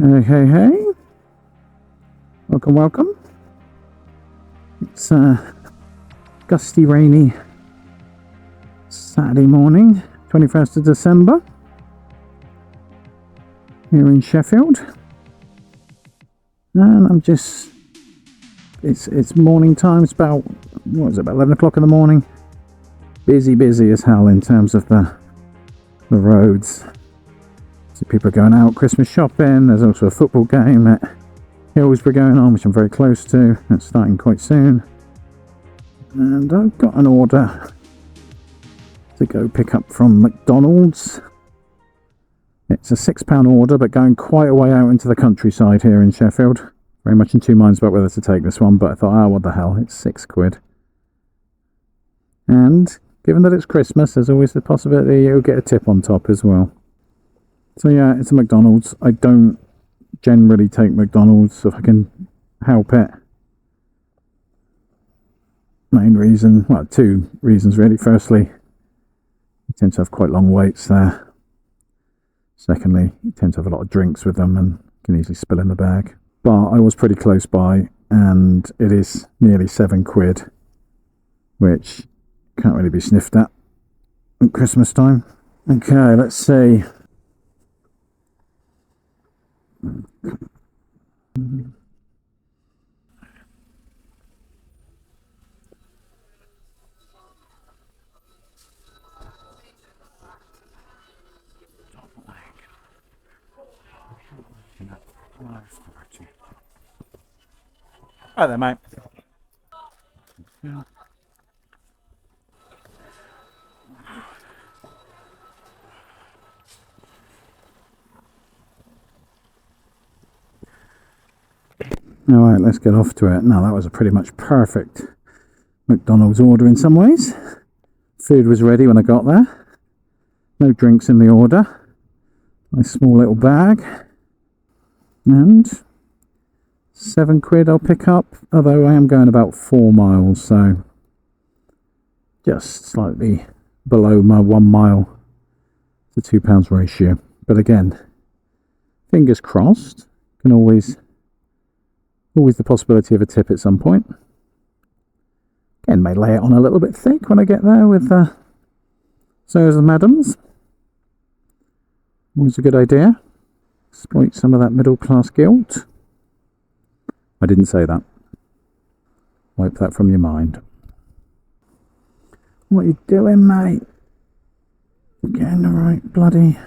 Hey. Welcome. It's gusty, rainy Saturday morning, 21st of December, here in Sheffield. And I'm just, it's morning time. It's about 11 o'clock in the morning. Busy as hell in terms of the roads. So people are going out Christmas shopping. There's also a football game at Hillsborough going on, which I'm very close to. It's starting quite soon. And I've got an order to go pick up from McDonald's. It's a £6 order, but going quite a way out into the countryside here in Sheffield. Very much in two minds about whether to take this one, but I thought, what the hell, it's £6. And given that it's Christmas, there's always the possibility you'll get a tip on top as well. So yeah, it's a McDonald's. I don't generally take McDonald's if I can help it. Main reason, two reasons really. Firstly, you tend to have quite long waits there. Secondly, you tend to have a lot of drinks with them and can easily spill in the bag. But I was pretty close by, and it is nearly £7, which can't really be sniffed at Christmas time. Okay, let's see. Hi there, mate. Yeah. Alright, let's get off to it. Now, that was a pretty much perfect McDonald's order in some ways. Food was ready when I got there. No drinks in the order. Nice small little bag. And £7 I'll pick up, although I am going about 4 miles, so just slightly below my 1 mile to £2 ratio. But again, fingers crossed, can always the possibility of a tip at some point. Again, may lay it on a little bit thick when I get there with sirs and madams. Always a good idea. Exploit some of that middle class guilt. I didn't say that. Wipe that from your mind. What are you doing, mate? Getting the right bloody...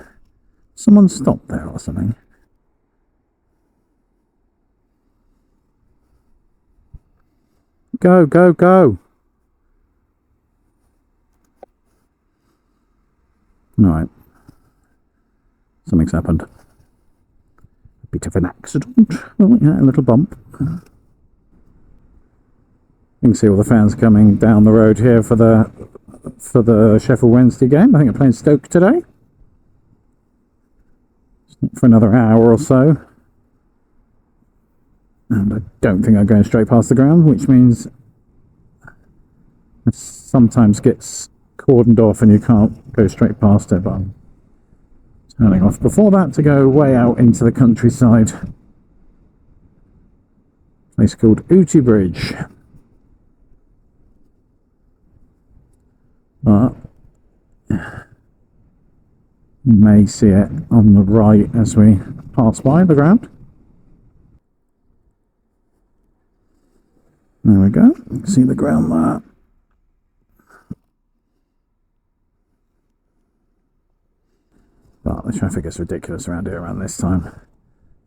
Someone stopped there or something. Go. Alright. Something's happened. A bit of an accident. Oh, yeah, a little bump. You can see all the fans coming down the road here for the Sheffield Wednesday game. I think they're playing Stoke today. For another hour or so. And I don't think I'm going straight past the ground, which means it sometimes gets cordoned off and you can't go straight past it, but I'm turning off before that to go way out into the countryside. A place called Ooty Bridge. But you may see it on the right as we pass by the ground. There we go. You can see the ground there. But the traffic is ridiculous around here around this time.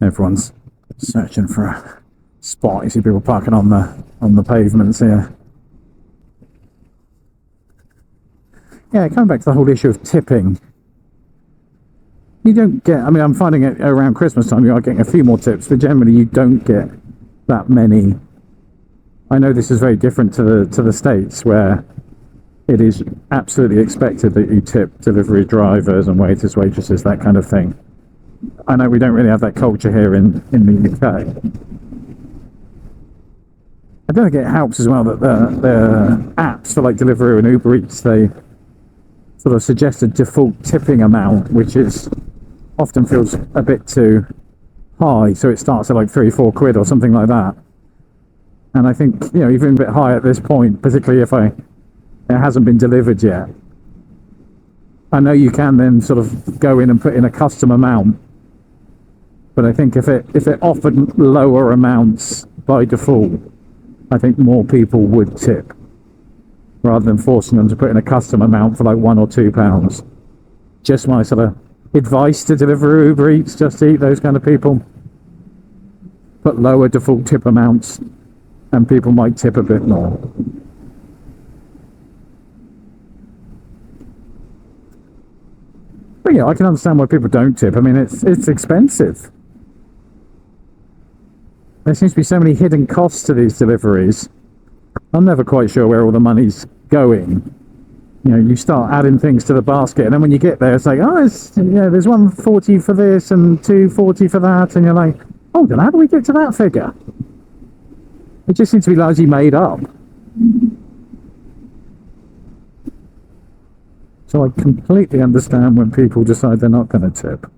Everyone's searching for a spot. You see people parking on the pavements here. Yeah, coming back to the whole issue of tipping. You don't get, I'm finding it around Christmas time you are getting a few more tips, but generally you don't get that many. I know this is very different to the States, where it is absolutely expected that you tip delivery drivers and waiters, waitresses, that kind of thing. I know we don't really have that culture here in the UK. I don't think it helps as well that the apps for like Deliveroo and UberEats, they sort of suggest a default tipping amount, which is often feels a bit too high, so it starts at like 3-4 quid or something like that. And I think, you know, even a bit high at this point, particularly if it hasn't been delivered yet. I know you can then sort of go in and put in a custom amount, but I think if it offered lower amounts by default, I think more people would tip, rather than forcing them to put in a custom amount for like £1 or £2. Just my sort of advice to Deliveroo, Uber Eats, Just Eat, those kind of people. Put lower default tip amounts, and people might tip a bit more. But yeah, I can understand why people don't tip. I mean, it's expensive. There seems to be so many hidden costs to these deliveries. I'm never quite sure where all the money's going. You know, you start adding things to the basket, and then when you get there, it's like, oh, there's £1.40 for this and £2.40 for that, and you're like, hold on, how do we get to that figure? It just seems to be largely made up. So I completely understand when people decide they're not going to tip.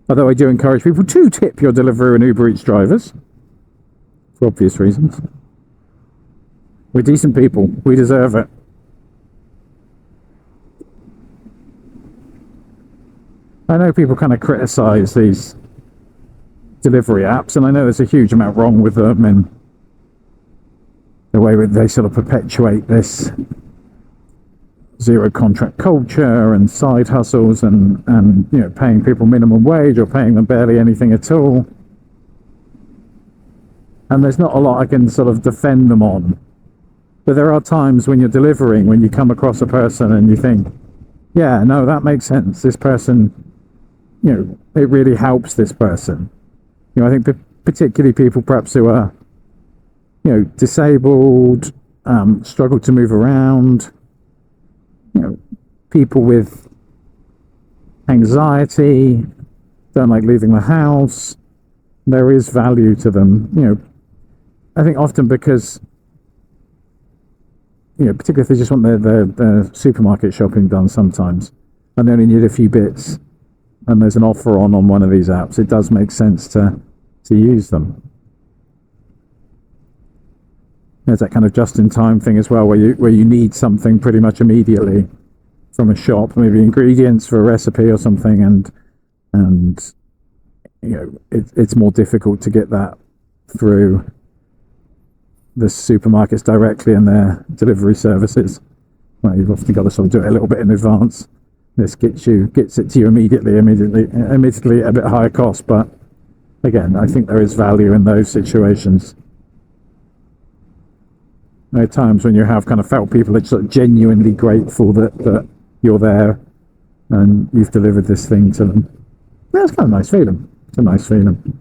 Although I do encourage people to tip your Deliveroo and Uber Eats drivers, for obvious reasons. We're decent people. We deserve it. I know people kind of criticise these delivery apps, and I know there's a huge amount wrong with them and the way they sort of perpetuate this zero contract culture and side hustles and you know, paying people minimum wage or paying them barely anything at all. And there's not a lot I can sort of defend them on. But there are times when you're delivering, when you come across a person and you think, yeah, no, that makes sense. This person, you know, it really helps this person. You know, I think particularly people perhaps who are, you know, disabled, struggle to move around, you know, people with anxiety, don't like leaving the house. There is value to them, you know. I think often because, you know, particularly if they just want their supermarket shopping done sometimes, and they only need a few bits, and there's an offer on one of these apps, it does make sense to use them. There's that kind of just-in-time thing as well, where you need something pretty much immediately from a shop, maybe ingredients for a recipe or something, and you know, it's more difficult to get that through the supermarkets directly and their delivery services. Well, you've often got to sort of do it a little bit in advance. This gets it to you immediately, admittedly at a bit higher cost, but again, I think there is value in those situations. There are times when you have kind of felt people are sort of genuinely grateful that you're there and you've delivered this thing to them. That's kind of a nice feeling. It's a nice feeling.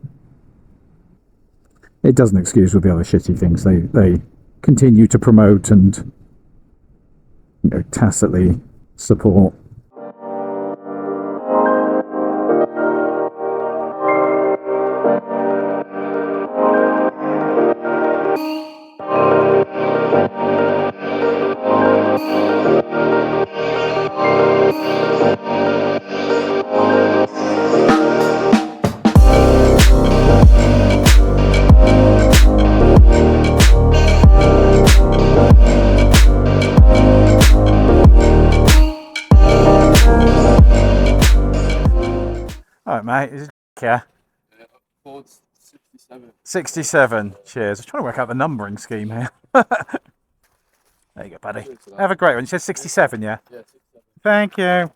It doesn't excuse all the other shitty things they continue to promote and, you know, tacitly support. Alright, mate, is it yeah? Ford 67. 67. Cheers. I was trying to work out the numbering scheme here. There you go, buddy. Have a great one. You said 67, yeah? Yeah, 67. Thank you.